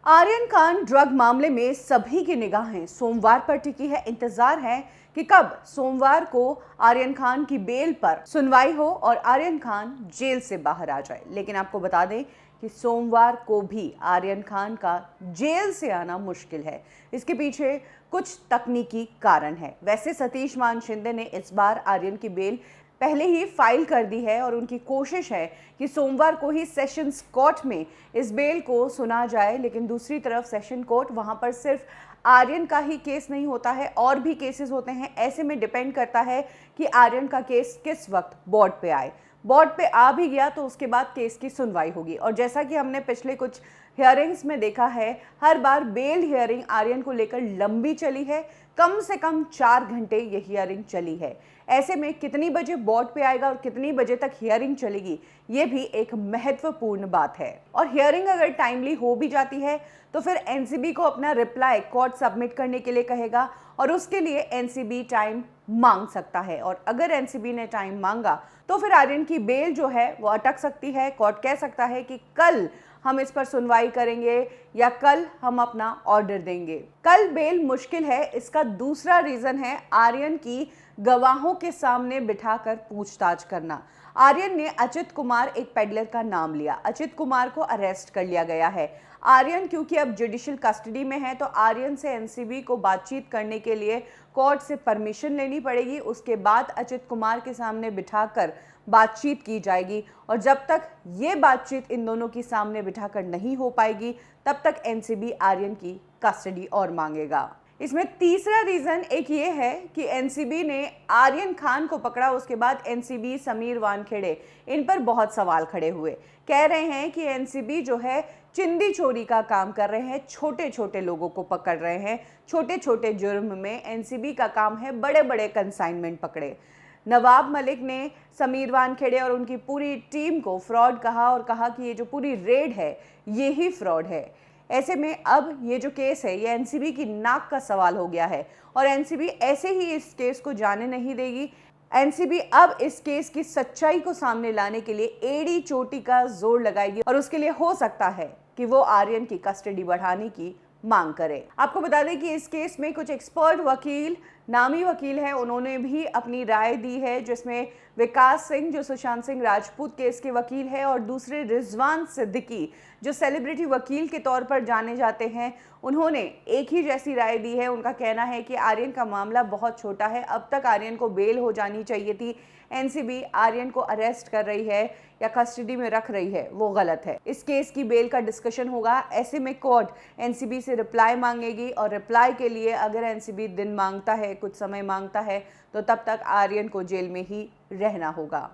Aryan Khan drug मामले में सभी की निगाहें सोमवार पर टिकी है। इंतजार है कि कब सोमवार को आर्यन खान की बेल पर सुनवाई हो और आर्यन खान जेल से बाहर आ जाए। लेकिन आपको बता दें कि सोमवार को भी आर्यन खान का जेल से आना मुश्किल है। इसके पीछे कुछ तकनीकी कारण है। वैसे सतीश मान शिंदे ने इस बार आर्यन की बेल पहले ही फाइल कर दी है और उनकी कोशिश है कि सोमवार को ही सेशंस कोर्ट में इस बेल को सुना जाए। लेकिन दूसरी तरफ सेशन कोर्ट वहां पर सिर्फ आर्यन का ही केस नहीं होता है, और भी केसेस होते हैं। ऐसे में डिपेंड करता है कि आर्यन का केस किस वक्त बोर्ड पे आए। बोर्ड पे आ भी गया तो उसके बाद केस की सुनवाई होगी। और जैसा कि हमने पिछले कुछ हियरिंग्स में देखा है, हर बार बेल हियरिंग आर्यन को लेकर लंबी चली है। कम से कम 4 घंटे ये हियरिंग चली है। ऐसे में कितनी बजे बोर्ड पे आएगा और कितनी बजे तक हियरिंग चलेगी, ये भी एक महत्वपूर्ण बात है। और हियरिंग अगर टाइमली हो भी जाती है तो फिर एनसीबी को अपना रिप्लाई कोर्ट सबमिट करने के लिए कहेगा और उसके लिए एनसीबी टाइम मांग सकता है। और अगर एनसीबी ने टाइम मांगा तो फिर आर्यन की बेल जो है वो अटक सकती है। कोर्ट कह सकता है कि कल हम इस पर सुनवाई करेंगे या कल हम अपना ऑर्डर देंगे। कल बेल मुश्किल है। इसका दूसरा रीजन है आर्यन की गवाहों के सामने बिठाकर पूछताछ करना। आर्यन ने अचित कुमार, एक पेडलर का नाम लिया। अचित कुमार को अरेस्ट कर लिया गया है। आर्यन क्योंकि अब जुडिशियल कस्टडी में है तो आर्यन से एनसीबी को बातचीत करने के लिए कोर्ट से परमिशन लेनी पड़ेगी। उसके बाद अचित कुमार के सामने बिठाकर बातचीत की जाएगी और जब तक ये बातचीत इन दोनों के सामने बिठाकर नहीं हो पाएगी तब तक एनसीबी आर्यन की कस्टडी और मांगेगा। इसमें तीसरा रीजन एक ये है कि एनसीबी ने आर्यन खान को पकड़ा, उसके बाद एनसीबी समीर वानखेड़े, इन पर बहुत सवाल खड़े हुए। कह रहे हैं कि एनसीबी जो है चिंदी चोरी का काम कर रहे हैं, छोटे छोटे लोगों को पकड़ रहे हैं। छोटे छोटे जुर्म में एनसीबी का काम है बड़े बड़े कंसाइनमेंट पकड़े। नवाब मलिक ने समीर वानखेड़े और उनकी पूरी टीम को फ्रॉड कहा और कहा कि ये जो पूरी रेड है ये ही फ्रॉड है। ऐसे में अब ये जो केस है ये एनसीबी की नाक का सवाल हो गया है और एनसीबी ऐसे ही इस केस को जाने नहीं देगी। एनसीबी अब इस केस की सच्चाई को सामने लाने के लिए एड़ी चोटी का जोर लगाएगी और उसके लिए हो सकता है कि वो आर्यन की कस्टडी बढ़ाने की मांग करे। आपको बता दें कि इस केस में कुछ एक्सपर्ट वकील, नामी वकील हैं, उन्होंने भी अपनी राय दी है, जिसमें विकास सिंह जो सुशांत सिंह राजपूत केस के वकील है और दूसरे रिजवान सिद्दीकी जो सेलिब्रिटी वकील के तौर पर जाने जाते हैं, उन्होंने एक ही जैसी राय दी है। उनका कहना है कि आर्यन का मामला बहुत छोटा है, अब तक आर्यन को बेल हो जानी चाहिए थी। एनसीबी आर्यन को अरेस्ट कर रही है या कस्टडी में रख रही है वो गलत है। इस केस की बेल का डिस्कशन होगा। ऐसे में कोर्ट एनसीबी से रिप्लाई मांगेगी और रिप्लाई के लिए अगर एनसीबी दिन मांगता है, कुछ समय मांगता है, तो तब तक आर्यन को जेल में ही रहना होगा।